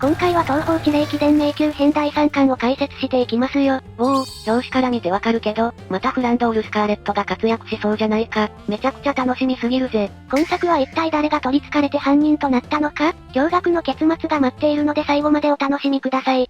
今回は東方地霊記伝迷宮編第3巻を解説していきますよ。おお、表紙から見てわかるけど、またフランドール・スカーレットが活躍しそうじゃないか。めちゃくちゃ楽しみすぎるぜ。今作は一体誰が取り憑かれて犯人となったのか、驚愕の結末が待っているので最後までお楽しみください。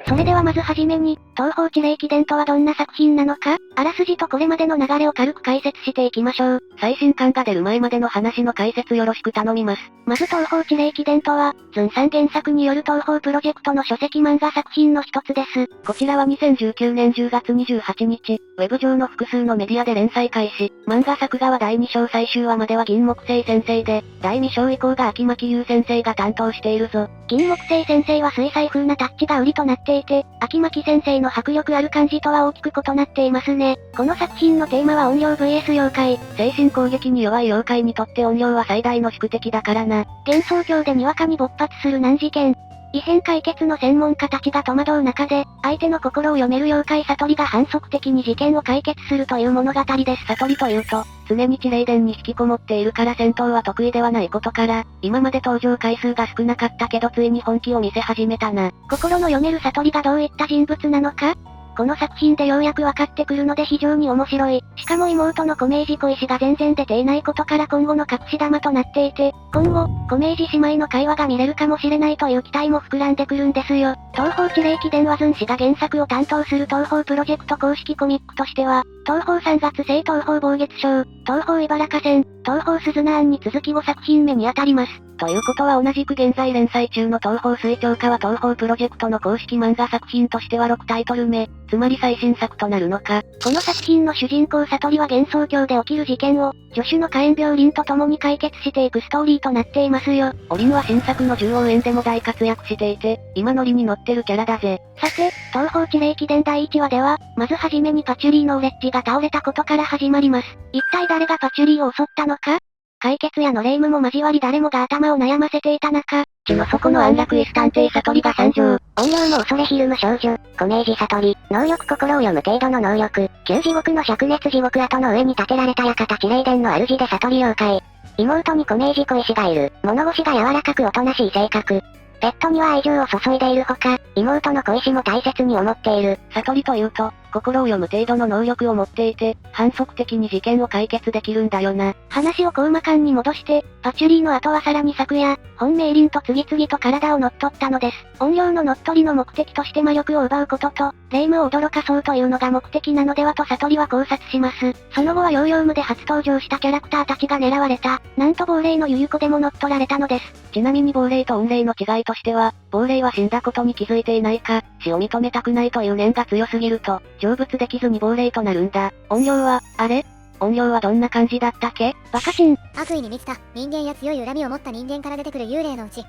それではまずはじめに、東方地霊記伝とはどんな作品なのか、あらすじとこれまでの流れを軽く解説していきましょう。最新刊が出る前までの話の解説よろしく頼みます。まず東方地霊記伝とは、ズンさん原作による東方プロジェクトの書籍漫画作品の一つです。こちらは2019年10月28日、ウェブ上の複数のメディアで連載開始。漫画作画は第2章最終話までは銀木星先生で、第2章以降が秋巻優先生が担当しているぞ。銀木星先生は水彩風なタッチが売りとなっていて、秋巻先生の迫力ある感じとは大きく異なっていますね。この作品のテーマは怨霊 VS 妖怪。精神攻撃に弱い妖怪にとって怨霊は最大の宿敵だからな。幻想郷でにわかに勃発する難事件。異変解決の専門家たちが戸惑う中で、相手の心を読める妖怪悟りが反則的に事件を解決するという物語です。悟りというと、常に地霊殿に引きこもっているから戦闘は得意ではないことから、今まで登場回数が少なかったけどついに本気を見せ始めたな。心の読める悟りがどういった人物なのか、この作品でようやく分かってくるので非常に面白い。しかも妹の小明寺小石が全然出ていないことから今後の隠し玉となっていて、今後、小明寺姉妹の会話が見れるかもしれないという期待も膨らんでくるんですよ。東方地霊記伝はズン氏が原作を担当する東方プロジェクト公式コミックとしては、東方3月星東方暴月賞、東方茨河線、東方鈴名庵に続き5作品目に当たります。ということは同じく現在連載中の東方水鳥化は東方プロジェクトの公式漫画作品としては6タイトル目、つまり最新作となるのか。この作品の主人公悟りは幻想郷で起きる事件を、助手の火炎病リンと共に解決していくストーリーとなっていますよ。オリンは新作の獣王園でも大活躍していて、今ノリに乗ってるキャラだぜ。さて、東方地霊記伝第1話では、まずはじめにパチュリーのオレッジが倒れたことから始まります。一体誰がパチュリーを襲ったのか、解決やの霊夢も交わり誰もが頭を悩ませていた中、地の底の安楽椅子探偵悟りが参上。怨霊の恐れひるむ少女、小明寺悟り、能力心を読む程度の能力、旧地獄の灼熱地獄跡の上に建てられた館地霊殿の主で悟り妖怪。妹に小明寺小石がいる、物腰が柔らかくおとなしい性格。ペットには愛情を注いでいるほか、妹の小石も大切に思っている。悟りというと、心を読む程度の能力を持っていて、反則的に事件を解決できるんだよな。話をコウマ間に戻して、パチュリーの後はさらに昨夜、本命輪と次々と体を乗っ取ったのです。怨霊の乗っ取りの目的として魔力を奪うことと、霊夢を驚かそうというのが目的なのではと悟りは考察します。その後はヨーヨームで初登場したキャラクターたちが狙われた、なんと亡霊のゆゆ子でも乗っ取られたのです。ちなみに亡霊と怨霊の違いとしては、亡霊は死んだことに気づいていないか、死を認めたくないという念が強すぎると、成仏できずに亡霊となるんだ。怨霊は、あれ怨霊はどんな感じだったっけ？バカチン。悪意に満ちた人間や強い恨みを持った人間から出てくる幽霊のうち、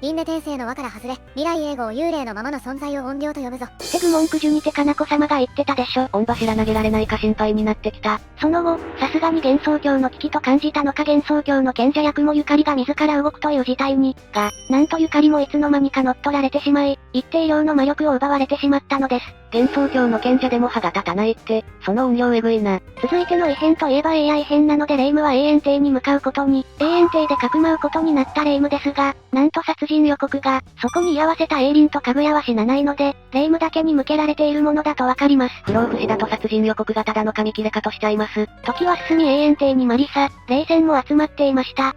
輪廻転生の輪から外れ、未来永劫幽霊のままの存在を怨霊と呼ぶぞ。って愚問句樹にてかなこ様が言ってたでしょ。御柱投げられないか心配になってきた。その後、さすがに幻想郷の危機と感じたのか幻想郷の賢者役もゆかりが自ら動くという事態に、なんとゆかりもいつの間にか乗っ取られてしまい、一定量の魔力を奪われてしまったのです。幻想郷の賢者でも歯が立たないって、その運用えぐいな。続いての異変といえば AI 編なので霊夢は永遠帝に向かうことに、永遠帝でかくまうことになった霊夢ですが、なんと殺人予告が、そこに居合わせたエイリンとかぐやは死なないので、霊夢だけに向けられているものだとわかります。不老不死だと殺人予告がただの紙切れかとしちゃいます。時は進み永遠帝にマリサ、霊戦も集まっていました。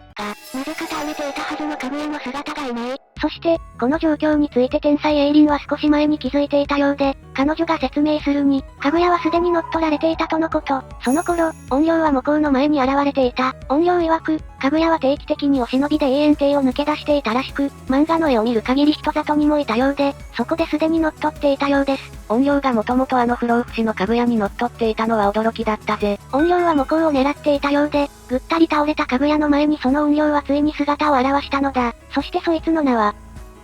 なぜか倒れていたはずのかぐやの姿がいない。そして、この状況について天才エイリンは少し前に気づいていたようで、彼女が説明するに、かぐやはすでに乗っ取られていたとのこと。その頃、怨霊は向こうの前に現れていた。怨霊曰く、かぐやは定期的にお忍びで永遠帝を抜け出していたらしく、漫画の絵を見る限り人里にもいたようで、そこですでに乗っ取っていたようです。怨霊がもともとあの不老不死のかぐやに乗っ取っていたのは驚きだったぜ。怨霊は向こうを狙っていたようで、ぐったり倒れたかぐやの前にその怨霊はついに姿を現したのだ。そしてそいつの名は、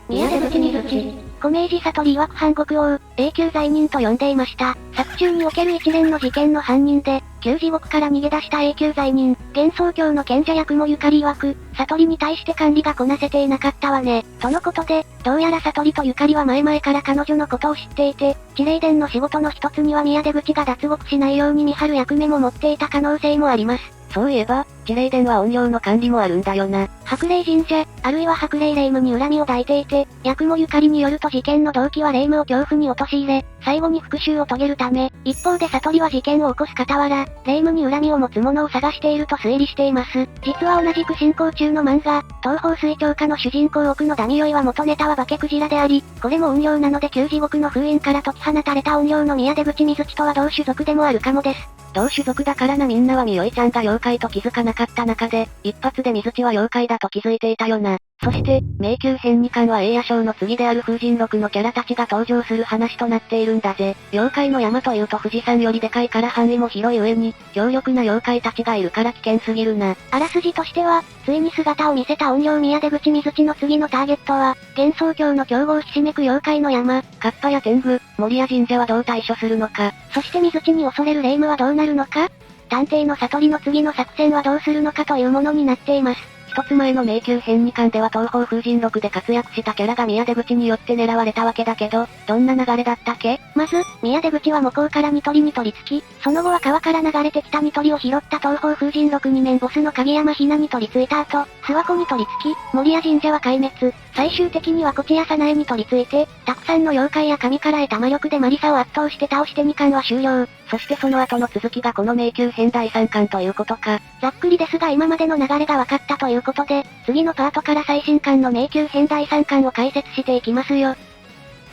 宮出淵水地。小明寺悟り曰く反国王、永久罪人と呼んでいました。作中における一連の事件の犯人で、旧地獄から逃げ出した永久罪人、幻想郷の賢者役もゆかり曰く、悟りに対して管理がこなせていなかったわね。とのことで、どうやら悟りとゆかりは前々から彼女のことを知っていて、地霊殿の仕事の一つには宮出口が脱獄しないように見張る役目も持っていた可能性もあります。そういえば、地霊殿は怨霊の管理もあるんだよな。白霊神社、あるいは白霊霊夢に恨みを抱いていて、八雲ゆかりによると事件の動機は霊夢を恐怖に陥れ、最後に復讐を遂げるため、一方で悟りは事件を起こす傍ら、霊夢に恨みを持つ者を探していると推理しています。実は同じく進行中の漫画、東方水長家の主人公奥のダミヨイは元ネタは化けクジラであり、これも怨霊なので旧地獄の封印から解き放たれた怨霊の宮出口水地とは同種族でもあるかもです。同種族だからなみんなはみよいちゃんが妖怪と気づかなかった中で、一発で水地は妖怪だと気づいていたよな。そして、迷宮編2巻は栄夜章の次である風神録のキャラたちが登場する話となっているんだぜ。妖怪の山というと富士山よりでかいから範囲も広い上に、強力な妖怪たちがいるから危険すぎるな。あらすじとしては、ついに姿を見せた怨霊宮出口水地の次のターゲットは、幻想郷の強豪ひしめく妖怪の山。カッパや天狗、森や神社はどう対処するのか。そして水地に恐れる霊夢はどうなるのか。探偵の悟りの次の作戦はどうするのかというものになっています。一つ前の迷宮編2巻では東方風神録で活躍したキャラが宮出口によって狙われたわけだけど、どんな流れだったっけ？まず、宮出口は向こうからニトリに取り付き、その後は川から流れてきたニトリを拾った東方風神録2面ボスの影山ひなに取り付いた後、諏訪湖に取り付き、森や神社は壊滅。最終的にはこちやさなえに取り付いて、たくさんの妖怪や神から得た魔力でマリサを圧倒して倒して2巻は終了。そしてその後の続きがこの迷宮編第3巻ということか。ざっくりですが今までの流れが分かったということで、次のパートから最新巻の迷宮編第3巻を解説していきますよ。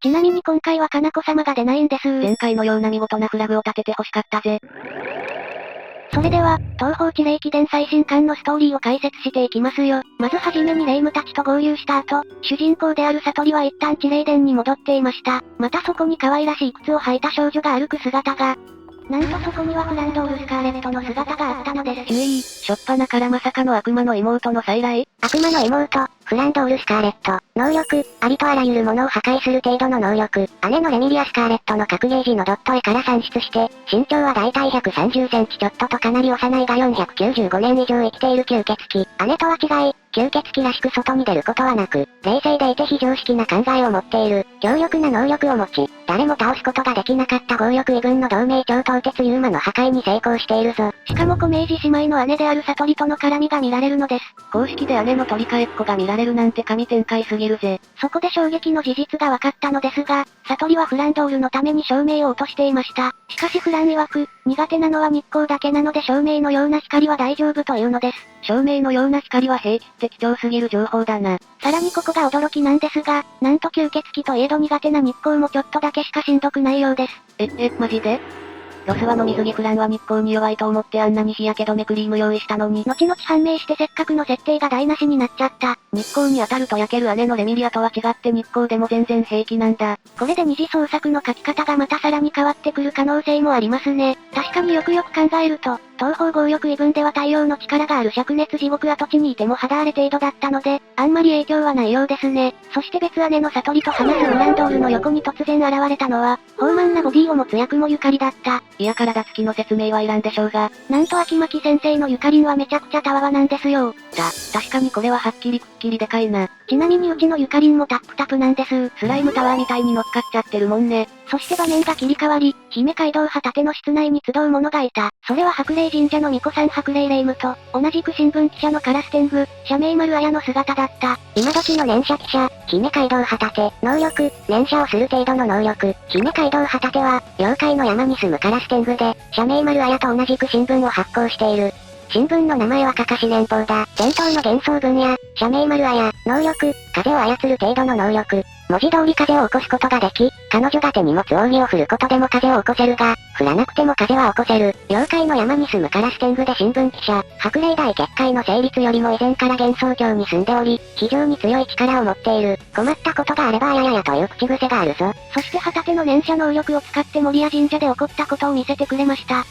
ちなみに今回はかなこ様が出ないんです。前回のような見事なフラグを立てて欲しかったぜ。それでは、東方地霊記伝最新巻のストーリーを解説していきますよ。まずはじめに霊夢たちと合流した後、主人公である悟りは一旦地霊殿に戻っていました。またそこに可愛らしい靴を履いた少女が歩く姿が。なんとそこにはフランドール・スカーレットの姿があったのです。しょっぱなからまさかの悪魔の妹の再来？悪魔の妹、フランドール・スカーレット。能力、ありとあらゆるものを破壊する程度の能力。姉のレミリア・スカーレットの格ゲージのドット絵から算出して、身長はだいたい130センチちょっととかなり幼いが495年以上生きている吸血鬼。姉とは違い、吸血鬼らしく外に出ることはなく、冷静でいて非常識な考えを持っている。強力な能力を持ち、誰も倒すことができなかった強力異軍の同盟超凍結ユーマの破壊に成功しているぞ。しかも小明治姉妹の姉である悟りとの絡みが見られるのです。公式で姉の取り替えっ子が見られるなんて神展開すぎるぜ。そこで衝撃の事実が分かったのですが、悟りはフランドールのために照明を落としていました。しかしフラン曰く、苦手なのは日光だけなので照明のような光は大丈夫というのです。照明のような光は平気って貴重すぎる情報だな。さらにここが驚きなんですが、なんと吸血鬼といえど苦手な日光もちょっとだけしかしんどくないようです。マジで？ロスワの水着フランは日光に弱いと思ってあんなに日焼け止めクリーム用意したのに。後々判明してせっかくの設定が台無しになっちゃった。日光に当たると焼ける姉のレミリアとは違って日光でも全然平気なんだ。これで二次創作の書き方がまたさらに変わってくる可能性もありますね。確かによくよく考えると、東方強力異分では太陽の力がある灼熱地獄跡地にいても肌荒れ程度だったので、あんまり影響はないようですね。そして別姉の悟りと話すフランドールの横に突然現れたのは、豊満なボディを持つ八雲ゆかりだった。いや体つきの説明はいらんでしょうが。なんと秋巻先生のゆかりんはめちゃくちゃたわわなんですよ。確かにこれははっきりくっきりでかいな。ちなみにうちのゆかりんもタップタプなんです。スライムタワーみたいに乗っかっちゃってるもんね。そして場面が切り替わり、姫街道旗手の室内に集う者がいた。それは白霊神社の巫女さん白霊霊夢と、同じく新聞記者のカラステング、社名丸綾の姿だった。今時の連射記者、姫街道旗手、能力、連射をする程度の能力。姫街道旗手は、妖怪の山に住むカラステングで、社名丸綾と同じく新聞を発行している。新聞の名前はかかし年俸だ。伝統の幻想分野、社名丸綾、能力、風を操る程度の能力。文字通り風を起こすことができ、彼女が手に持つ扇を振ることでも風を起こせるが、振らなくても風は起こせる。妖怪の山に住むカラステングで新聞記者、白霊大結界の成立よりも以前から幻想郷に住んでおり、非常に強い力を持っている。困ったことがあればあやややという口癖があるぞ。そして旗手の連射能力を使って森や神社で起こったことを見せてくれました。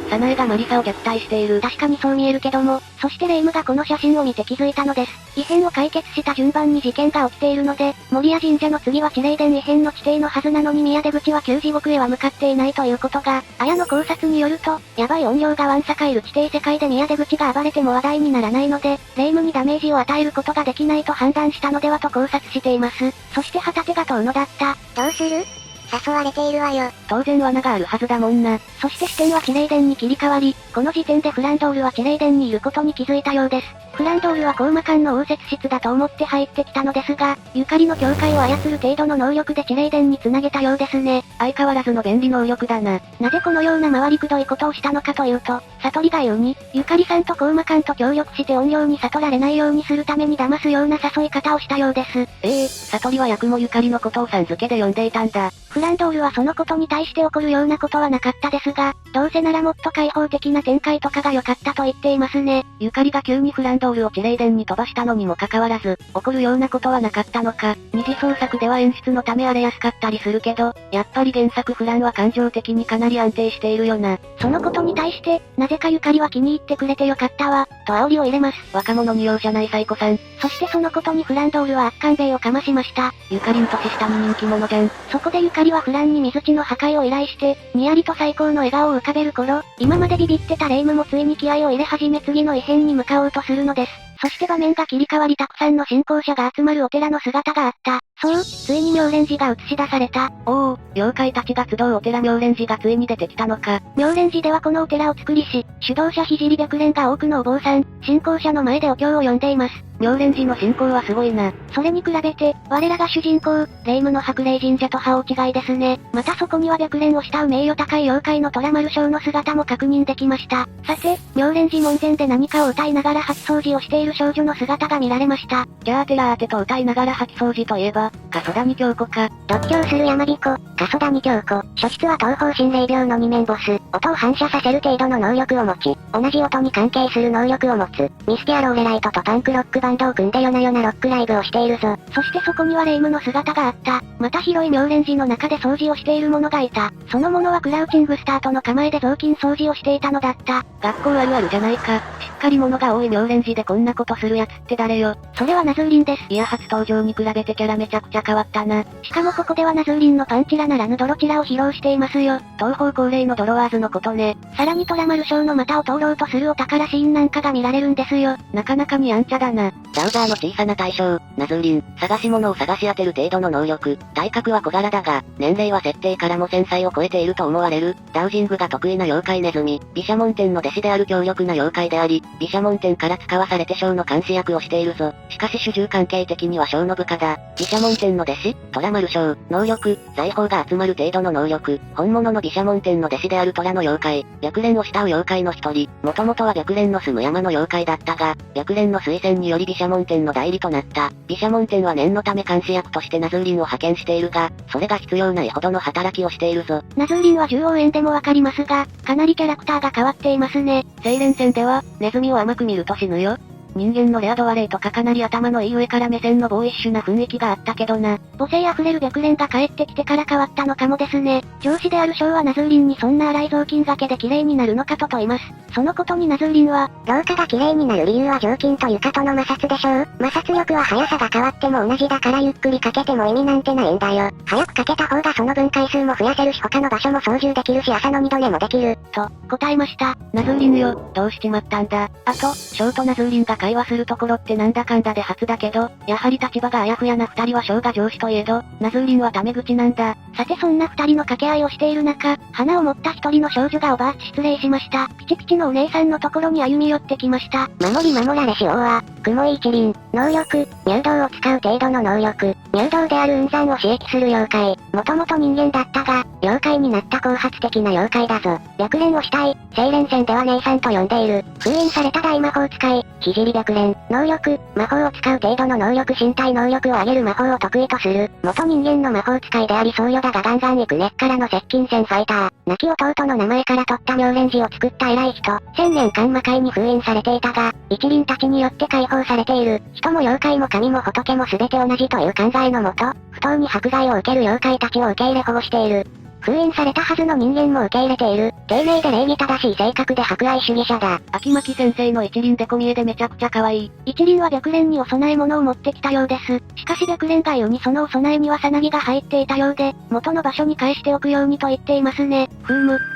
サナエがマリサを虐待している。確かにそう見えるけども、そして霊夢がこの写真を見て気づいたのです。異変を解決した順番に事件が起きているので、森や神社の次は地霊殿異変の地底のはずなのに宮出口は旧地獄へは向かっていないということが、綾の考察によると、ヤバい怨霊がわんさかいる地底世界で宮出口が暴れても話題にならないので、霊夢にダメージを与えることができないと判断したのではと考察しています。そして旗手が遠野だった。どうする？誘われているわよ。当然罠があるはずだもんな。そして視点はチレイデンに切り替わり、この時点でフランドールはチレイデンにいることに気づいたようです。フランドールはコウマ間の応接室だと思って入ってきたのですが、ゆかりの境界を操る程度の能力でチレイデンに繋げたようですね。相変わらずの便利能力だな。なぜこのような回りくどいことをしたのかというと、悟りが言うに、ゆかりさんとコウマ間と協力して怨霊に悟られないようにするために騙すような誘い方をしたようです。悟りは役もゆかりのことをさん付けで呼んでいたんだ。フランドールはそのことに対して怒るようなことはなかったですが、どうせならもっと開放的な展開とかが良かったと言っていますね。ゆかりが急にフランドールをチレイデンに飛ばしたのにもかかわらず、怒るようなことはなかったのか。二次創作では演出のため荒れやすかったりするけど、やっぱり原作フランは感情的にかなり安定しているよな。そのことに対して、なぜかゆかりは気に入ってくれてよかったわ、と煽りを入れます。若者に容赦ないサイコさん。そしてそのことにフランドールは圧巻米をかましました。ゆかりん年下に人気者じゃん。そこでゆかりはフランに水地の破壊を依頼して、にやりと最高の笑顔を浮かべる頃、今までビビってたレイムもついに気合を入れ始め次の異変に向かおうとするのです。そして場面が切り替わりたくさんの信仰者が集まるお寺の姿があった。そう、ついに妙蓮寺が映し出された。おお、妖怪たちが集うお寺妙蓮寺がついに出てきたのか。妙蓮寺ではこのお寺を作りし、主導者聖白蓮が多くのお坊さん、信仰者の前でお経を読んでいます。妙蓮寺の信仰はすごいな。それに比べて、我らが主人公、霊夢の白霊神社と葉大違いですね。またそこには白蓮を慕う名誉高い妖怪の虎丸将の姿も確認できました。さて、妙蓮寺門前で何かを歌いながら掃き掃除をしている少女の姿が見られました。キャーテラーテと歌いながら掃き掃除といえば、加曽谷京子か。独協する山彦、加曽谷京子。初出は東方神霊廟の二面ボス。音を反射させる程度の能力を持ち、同じ音に関係する能力を持つ。ミスティアローレライトとパンクロックバンドを組んで夜な夜なロックライブをしているぞ。そしてそこには霊夢の姿があった。また広い妙蓮寺の中で掃除をしている者がいた。その者はクラウチングスタートの構えで雑巾掃除をしていたのだった。学校あるあるじゃないか。しっかり者が多い妙蓮寺でこんなことするやつって誰よ。それはナズーリンです。いや初登場に比べてキャラめちゃくちゃ変わったな。しかもここではナズーリンのパンチラならぬドロチラを披露していますよ。東方恒例のドロワーズのことね。さらに虎丸将の股を通ろうとするお宝シーンなんかが見られるんですよ。なかなかにやんちゃだな。ダウザーの小さな対象、ナズーリン、探し物を探し当てる程度の能力。体格は小柄だが、年齢は設定からも1000歳を超えていると思われる。ダウジングが得意な妖怪ネズミ。毘沙門天の弟子である強力な妖怪であり、毘沙門天から使わされて将の監視役をしているぞ。しかし主従関係的には将の部下だ。毘沙門天の弟子、虎丸将。能力、財宝が集まる程度の能力。本物の毘沙門天の弟子である虎の妖怪。白蓮を慕う妖怪の一人。もともとは白蓮の住む山の妖怪だったが、白蓮の推薦により毘沙門天の代理となった。毘沙門天は念のため監視役としてナズーリンを派遣しているが、それが必要ないほどの働きをしているぞ。ナズーリンは10億円でもわかりますが、かなりキャラクターが変わっていますね。青蓮戦では、ネズミを甘く見ると死ぬよ。人間のレア度割れとかかなり頭のいい上から目線のボーイッシュな雰囲気があったけどな。母性あふれる白蓮が帰ってきてから変わったのかもですね。上司である将はナズーリンにそんな荒い雑巾がけで綺麗になるのかと問います。そのことにナズーリンは、廊下が綺麗になる理由は雑巾と床との摩擦でしょう。摩擦力は速さが変わっても同じだからゆっくりかけても意味なんてないんだよ。早くかけた方がその分回数も増やせるし他の場所も操縦できるし朝の2度寝もできる。と、答えました。ナズーリンよ、どうしちまったんだ。あと、将とナズーリンが会話するところってなんだかんだで初だけど、やはり立場があやふやな二人は将が上司といえど、ナズーリンはタメ口なんだ。さてそんな二人の掛け合いをしている中、花を持った一人の少女がおばあち失礼しました。ピチピチのお姉さんのところに歩み寄ってきました。守り守られし王は、雲井一輪、能力、入道を使う程度の能力、入道である雲山を刺激する妖怪。もともと人間だったが、妖怪になった後発的な妖怪だぞ。白蓮をしたい、青蓮戦では姉さんと呼んでいる。封印された大魔法使い、聖白蓮。能力、魔法を使う程度の能力身体能力を上げる魔法を得意とする。元人間の魔法使いであり僧侶だがガンガン行く根っからの接近戦ファイター。亡き弟の名前から取った妙蓮寺を作った偉い人。1000年間魔界に封印されていたが、一輪たちによって解放されている。人も妖怪も神も仏も全て同じという考えのもと、不当に迫害を受ける妖怪たちを受け入れ保護している。封印されたはずの人間も受け入れている。丁寧で礼儀正しい性格で博愛主義者だ。秋巻先生の一輪デコ見えでめちゃくちゃ可愛い。一輪は白蓮にお供え物を持ってきたようです。しかし白蓮が言うにそのお供えにはさなぎが入っていたようで、元の場所に返しておくようにと言っていますね。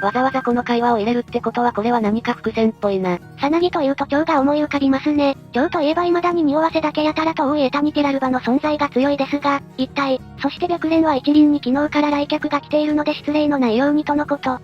わざわざこの会話を入れるってことはこれは何か伏線っぽいな。さなぎというと蝶が思い浮かびますね。蝶といえば未だに匂わせだけやたらと多いエタニティラルバの存在が強いですが、一体、そして白蓮は一輪に昨日から来客が来ているので失礼のないようにとのこと。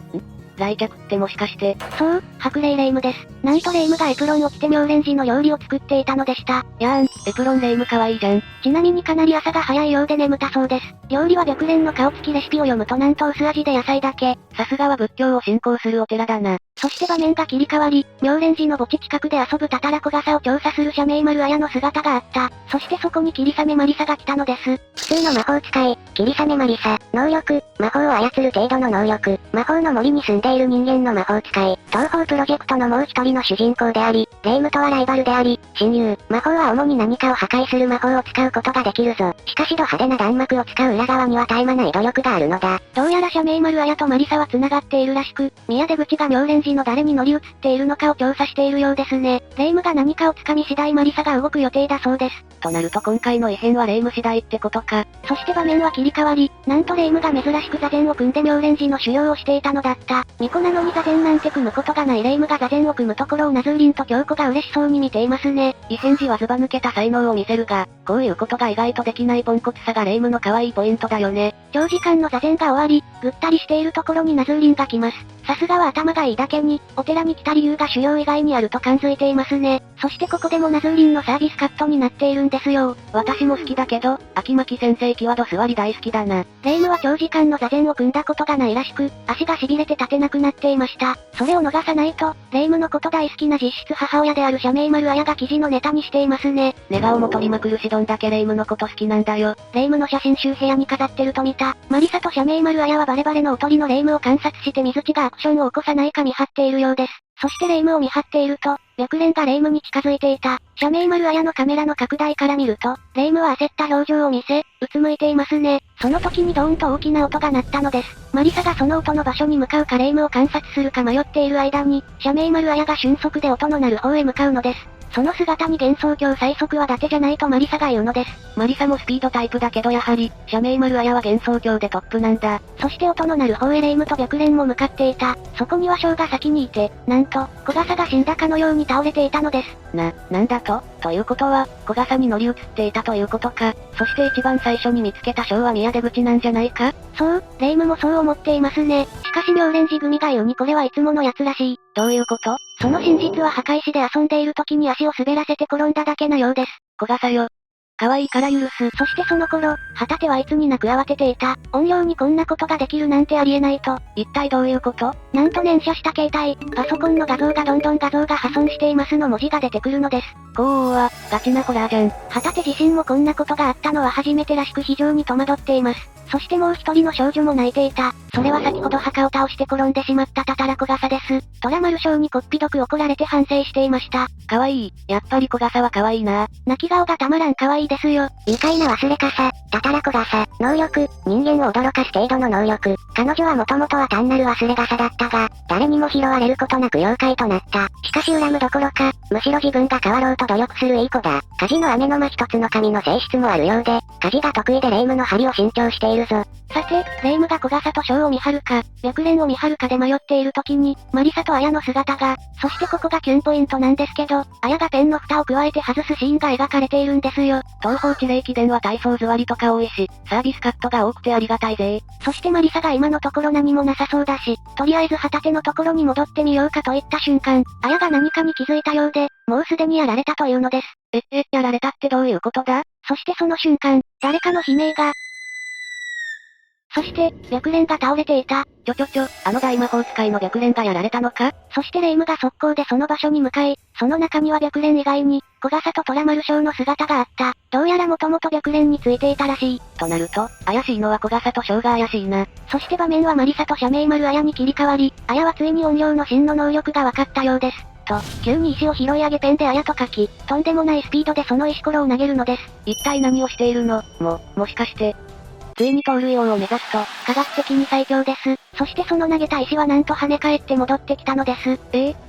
来客ってもしかして。そう、白霊霊夢です。なんと霊夢がエプロンを着て妙蓮寺の料理を作っていたのでした。やーん、エプロン霊夢かわいいじゃん。ちなみにかなり朝が早いようで眠たそうです。料理は白蓮の顔つきレシピを読むとなんと薄味で野菜だけ。さすがは仏教を信仰するお寺だな。そして場面が切り替わり、妙蓮寺の墓地近くで遊ぶたたら小笠を調査する社名丸綾の姿があった。そしてそこに霧雨マリサが来たのです。普通の魔法使い、霧雨マリサ、能力、魔法を操る程度の能力、魔法の森に住んでいる人間の魔法使い、東方プロジェクトのもう一人の主人公であり、霊夢とはライバルであり、親友、魔法は主に何かを破壊する魔法を使うことができるぞ。しかしド派手な弾幕を使う裏側には絶え間ない努力があるのだ。どうやら社名丸綾とマリサは繋がっているらしく、宮出口が妙蓮寺の誰に乗り移っているのかを調査しているようですね。霊夢が何かを掴み次第マリサが動く予定だそうです。となると今回の異変は霊夢次第ってことか。そして場面は切り替わり、なんと霊夢が珍しく座禅を組んで妙蓮寺の修行をしていたのだった。巫女なのに座禅なんて組むことがない霊夢が座禅を組むところをナズーリンと京子が嬉しそうに見ていますね。異変時はずば抜けた才能を見せるが、こういうことが意外とできないポンコツさが霊夢の可愛いポイントだよね。長時間の座禅が終わり、ぐったりしているところにナズーリンが来ます。さすがは頭がいいだけに、お寺に来た理由が修行以外にあると感づいていますね。そしてここでもナズーリンのサービスカットになっているんですよ。私も好きだけど、秋巻先生際ど座り大好きだな。霊夢は長時間の座禅を組んだことがないらしく、足が痺れて立てなくなっていました。それを逃さないと、霊夢のこと大好きな実質母親である社名丸綾が記事のネタにしていますね。寝顔も取りまくるしどんだけ霊夢のこと好きなんだよ。霊夢の写真集部屋に飾ってると見た。マリサと社名丸綾はバレバレのおとりの霊夢を観察して水地がアクションを起こさないか見張っているようです。そして霊夢を見張っていると、白蓮が霊夢に近づいていた。社名丸綾のカメラの拡大から見ると、霊夢は焦った表情を見せ、うつむいていますね。その時にドーンと大きな音が鳴ったのです。マリサがその音の場所に向かうか霊夢を観察するか迷っている間に、社名丸綾が瞬足で音の鳴る方へ向かうのです。その姿に幻想郷最速は伊達じゃないとマリサが言うのです。マリサもスピードタイプだけどやはり、社名丸綾は幻想郷でトップなんだ。そして音の鳴る方へ霊夢と白蓮も向かっていた。そこには翔が先にいて、なんと、小笠が死んだかのように倒れていたのです。なんだということは、小笠に乗り移っていたということか。そして一番最初に見つけた翔は宮出口なんじゃないか？そう、霊夢もそう思っていますね。しかし妙蓮寺組が言うにこれはいつもの奴らしい。どういうこと？その真実は墓石で遊んでいる時に足を滑らせて転んだだけなようです。小笠よ。可愛いから許す。そしてその頃、旗手はいつになく慌てていた。音量にこんなことができるなんてありえないと。一体どういうこと？なんと念写した携帯、パソコンの画像がどんどん画像が破損していますの文字が出てくるのです。こうは、ガチなホラーじゃん。旗手自身もこんなことがあったのは初めてらしく非常に戸惑っています。そしてもう一人の少女も泣いていた。それは先ほど墓を倒して転んでしまったたたら小笠です。虎丸賞にこっぴどく怒られて反省していました。可愛い。やっぱり小笠は可愛いな。泣き顔がたまらん可愛いですよ。愉快な忘れ傘、たたら小笠、能力、人間を驚かす程度の能力。彼女はもともとは単なる忘れ傘だったが、誰にも拾われることなく妖怪となった。しかし恨むどころか、むしろ自分が変わろうと努力するいい子だ。火事の雨の間一つの神の性質もあるようで、火事が得意で霊夢の針を新調しているぞ。さて、霊夢が小笠と翔を見張るか、白蓮を見張るかで迷っている時に、マリサと綾の姿が、そしてここがキュンポイントなんですけど、綾がペンの蓋を加えて外すシーンが描かれているんですよ。東方地霊記伝は体操座りとか多いし、サービスカットが多くてありがたいぜ。そしてマリサが今のところ何もなさそうだし、とりあえず旗手のところに戻ってみようかといった瞬間、綾が何かに気づいたようで、もうすでにやられたというのです。やられたってどういうことだ？そしてその瞬間、誰かの悲鳴が、そして、白蓮が倒れていた。あの大魔法使いの白蓮がやられたのか？そして霊夢が速攻でその場所に向かい、その中には白蓮以外に、小笠と虎丸将の姿があった。どうやらもともと白蓮についていたらしい。となると、怪しいのは小笠と将が怪しいな。そして場面はマリサと社名丸綾に切り替わり、綾はついに音量の真の能力が分かったようです。急に石を拾い上げペンで綾と書き、とんでもないスピードでその石ころを投げるのです。一体何をしているの？もしかして、ついに盗塁王を目指すと、科学的に最強です。そしてその投げた石はなんと跳ね返って戻ってきたのです。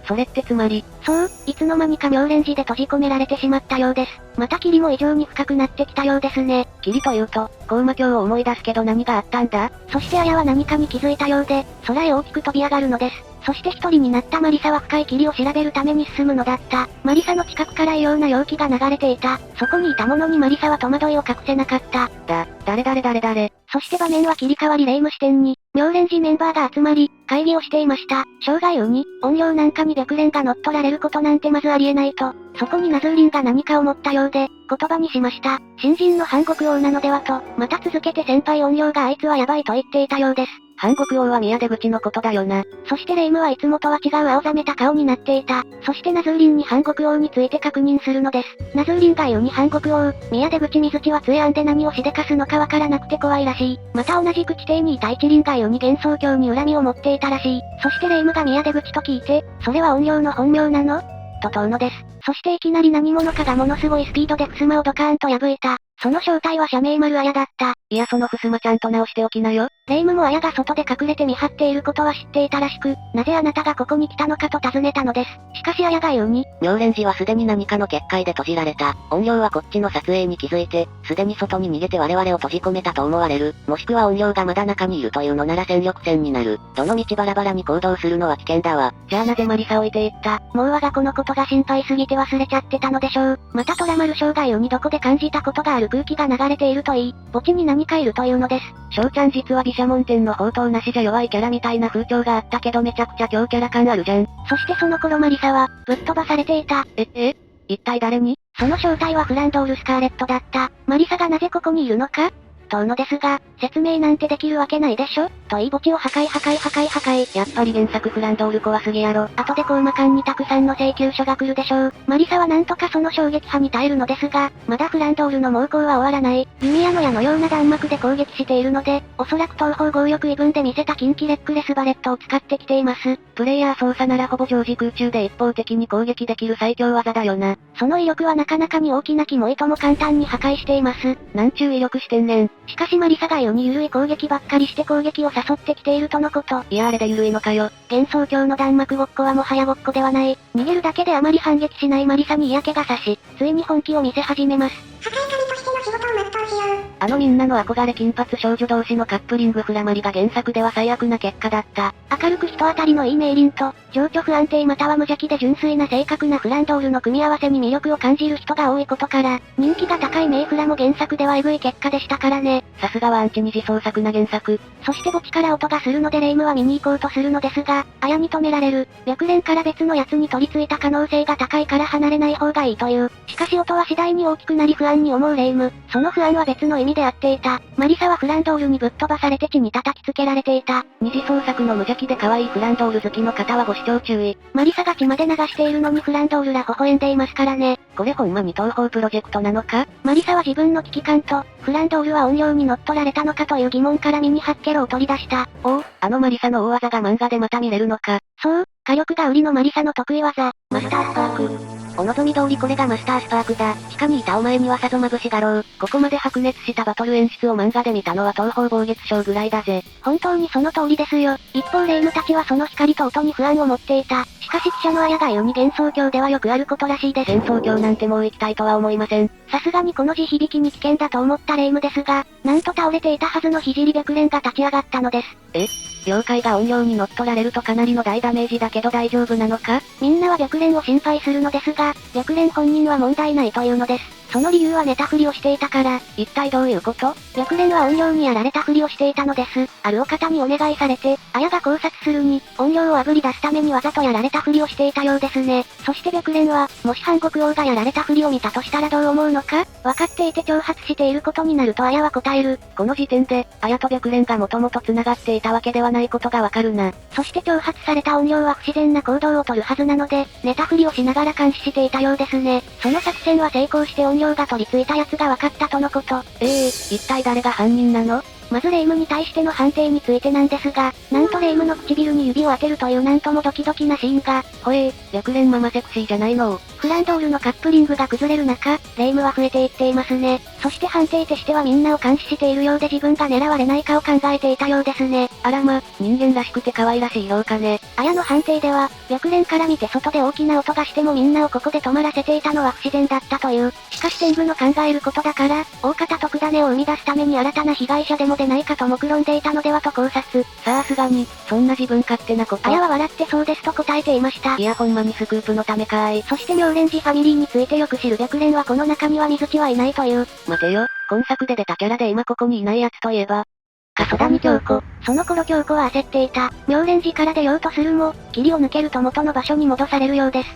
それってつまり。そう、いつの間にか妙蓮寺で閉じ込められてしまったようです。また霧も異常に深くなってきたようですね。霧というと、高魔教を思い出すけど何があったんだ？そして綾は何かに気づいたようで、空へ大きく飛び上がるのです。そして一人になったマリサは深い霧を調べるために進むのだった。マリサの近くから異様な容器が流れていた。そこにいたものにマリサは戸惑いを隠せなかった。誰。そして場面は切り替わり霊夢視点に、妙蓮寺メンバーが集まり、会議をしていました。生涯鬼に、怨霊なんかに白蓮が乗っ取られることなんてまずありえないと、そこにナズーリンが何かを思ったようで、言葉にしました。新人の反国王なのではと、また続けて先輩怨霊があいつはやばいと言っていたようです。反国王は宮出口のことだよな。そして霊夢はいつもとは違う青ざめた顔になっていた。そしてナズーリンに反国王について確認するのです。ナズーリンが言うに反国王、宮出口水地は杖案で何をしでかすのかわからなくて怖いらしい。また同じく地底にいた一輪が言うに幻想郷に恨みを持っていたらしい。そして霊夢が宮出口と聞いて、それは怨霊の本名なのと問うのです。そしていきなり何者かがものすごいスピードで襖をドカーンと破いた。その正体は社名丸綾だった。いやその襖ちゃんと直しておきなよ。霊夢も綾が外で隠れて見張っていることは知っていたらしく、なぜあなたがここに来たのかと尋ねたのです。しかし綾が言うに、妙蓮寺はすでに何かの結界で閉じられた。怨霊はこっちの撮影に気づいて、すでに外に逃げて我々を閉じ込めたと思われる。もしくは怨霊がまだ中にいるというのなら戦力戦になる。どの道バラバラに行動するのは危険だわ。じゃあなぜマリサを置いていった？もう我が子のことが心配すぎて忘れちゃってたのでしょう。また虎丸将が言うにどこで感じたことがある空気が流れているといい、墓地に何かいるというのです。翔ちゃん実は毘沙門天の宝刀なしじゃ弱いキャラみたいな風潮があったけどめちゃくちゃ強キャラ感あるじゃん。そしてその頃マリサは、ぶっ飛ばされていた。一体誰に？その正体はフランドール・スカーレットだった。マリサがなぜここにいるのか問うのですが、説明なんてできるわけないでしょと言い墓地を破壊。やっぱり原作フランドール怖すぎやろ。後でコウマ館にたくさんの請求書が来るでしょう。マリサはなんとかその衝撃波に耐えるのですが、まだフランドールの猛攻は終わらない。弓矢の矢のような弾幕で攻撃しているので、おそらく東方強力異分で見せた近畿レックレスバレットを使ってきています。プレイヤー操作ならほぼ常時空中で一方的に攻撃できる最強技だよな。その威力はなかなかに大きな木も糸も簡単に破壊しています。なんちゅう威力してんねん。しかしマリサが世に緩い攻撃ばっかりして攻撃を誘ってきているとのこと。いやあれで緩いのかよ。幻想郷の弾幕ごっこはもはやごっこではない。逃げるだけであまり反撃しないマリサに嫌気がさし、ついに本気を見せ始めます。破壊神としての仕事を全うしよう。あのみんなの憧れ金髪少女同士のカップリングフラマリが原作では最悪な結果だった。明るく人当たりのいいメイリンと、情緒不安定または無邪気で純粋な正確なフランドールの組み合わせに魅力を感じる人が多いことから、人気が高いメイフラも原作ではエグい結果でしたからね。さすがはアンチ二次創作な原作。そして墓地から音がするので霊夢は見に行こうとするのですが、綾に止められる。白蓮から別のやつに取り付いた可能性が高いから離れない方がいいという。しかし音は次第に大きくなり不安に思う霊夢。その不安は別の意味であっていた。マリサはフランドールにぶっ飛ばされて地に叩きつけられていた。二次創作の無邪気で可愛いフランドール好きの方はご視聴注意。マリサが血まで流しているのにフランドールら微笑んでいますからね。これほんまに東方プロジェクトなのか？マリサは自分の危機感と、フランドールは怨霊に乗っ取られたのかという疑問からミニハッケロを取り出した。おお、あのマリサの大技が漫画でまた見れるのか？そう、火力が売りのマリサの得意技、マスタースパーク。お望み通りこれがマスタースパークだ。地下にいたお前にはさぞ眩しだろう。ここまで白熱したバトル演出を漫画で見たのは東方暴月賞ぐらいだぜ。本当にその通りですよ。一方霊夢たちはその光と音に不安を持っていた。しかし記者の綾が言うに幻想郷ではよくあることらしいです。幻想郷なんてもう行きたいとは思いません。さすがにこの地響きに危険だと思った霊夢ですが、なんと倒れていたはずの聖白蓮が立ち上がったのです。妖怪が怨霊に乗っ取られるとかなりの大ダメージだけど大丈夫なのか？みんなは白蓮を心配するのですが、白蓮本人は問題ないというのです。その理由は寝たふりをしていたから。一体どういうこと？白蓮は怨霊にやられたふりをしていたのです。あるお方にお願いされて、綾が考察するに、怨霊を炙り出すためにわざとやられたふりをしていたようですね。そして白蓮は、もし反国王がやられたふりを見たとしたらどう思うのか？分かっていて挑発していることになると綾は答える。この時点で、綾と白蓮がもともと繋がっていたわけではないことがわかるな。そして挑発された怨霊は不自然な行動をとるはずなので、寝たふりをしながら監視していたようですね。その作戦は成功して怨霊が取り付いたやつが分かったとのこと。一体誰が犯人なの？まず霊夢に対しての判定についてなんですが、なんと霊夢の唇に指を当てるというなんともドキドキなシーンが。白蓮ママセクシーじゃないの。フランドールのカップリングが崩れる中、霊夢は増えていっていますね。そして判定手してはみんなを監視しているようで自分が狙われないかを考えていたようですね。あらま、人間らしくて可愛らしい評価ね。綾の判定では、白蓮から見て外で大きな音がしてもみんなをここで止まらせていたのは不自然だったという。しかし天狗の考えることだから、大方特ダネを生み出すために新たな被害者でも出ないかと目論んでいたのではと考察。さすがに、そんな自分勝手なこと。綾は笑ってそうですと答えていました。いやほんまにスクープのためかーい。そして妙蓮寺ファミリーについてよく知る白蓮はこの中には水地はいないという。待てよ、今作で出たキャラで今ここにいないやつといえば、かそだに京子。その頃京子は焦っていた。妙蓮寺から出ようとするも、霧を抜けると元の場所に戻されるようです。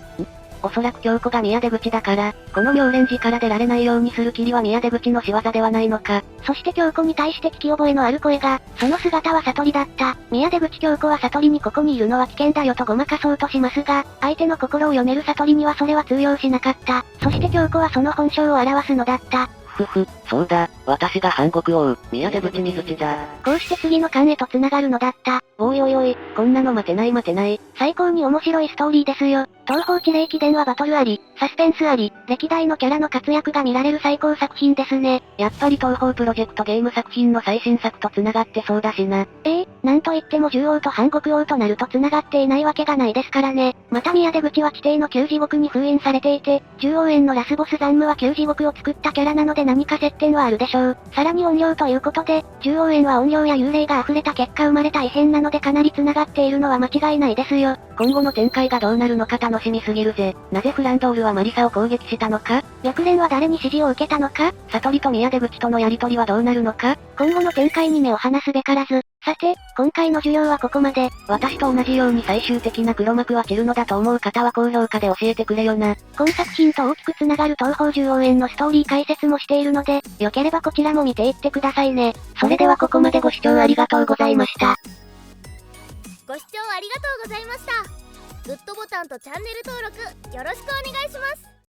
おそらく京子が宮出口だから、この妙蓮寺から出られないようにする霧は宮出口の仕業ではないのか。そして京子に対して聞き覚えのある声が、その姿は悟りだった。宮出口京子は悟りにここにいるのは危険だよとごまかそうとしますが、相手の心を読める悟りにはそれは通用しなかった。そして京子はその本性を表すのだった。そうだ、私が反国王、宮出口水地だ。こうして次の巻へと繋がるのだった。おいおいおい、こんなの待てない待てない。最高に面白いストーリーですよ。東方地霊記伝はバトルあり、サスペンスあり、歴代のキャラの活躍が見られる最高作品ですね。やっぱり東方プロジェクトゲーム作品の最新作と繋がってそうだしな。なんといっても獣王と反国王となると繋がっていないわけがないですからね。また宮出口は地底の旧地獄に封印されていて、獣王園のラスボスザンムは旧地獄を作ったキャラなので何か接点はあるでしょう。さらに怨霊ということで、獣王園は怨霊や幽霊が溢れた結果生まれた異変なのでかなり繋がっているのは間違いないですよ。今後の展開がどうなるのか楽しみすぎるぜ。なぜフランドールはマリサを攻撃したのか？白蓮は誰に指示を受けたのか？悟りと宮出口とのやりとりはどうなるのか？今後の展開に目を離すべからず。さて、今回の授業はここまで。私と同じように最終的な黒幕は散るのだと思う方は高評価で教えてくれよな。今作品と大きく繋がる東方獣王園のストーリー解説もしているので、よければこちらも見ていってくださいね。それではここまでご視聴ありがとうございました。ご視聴ありがとうございました。グッドボタンとチャンネル登録よろしくお願いします。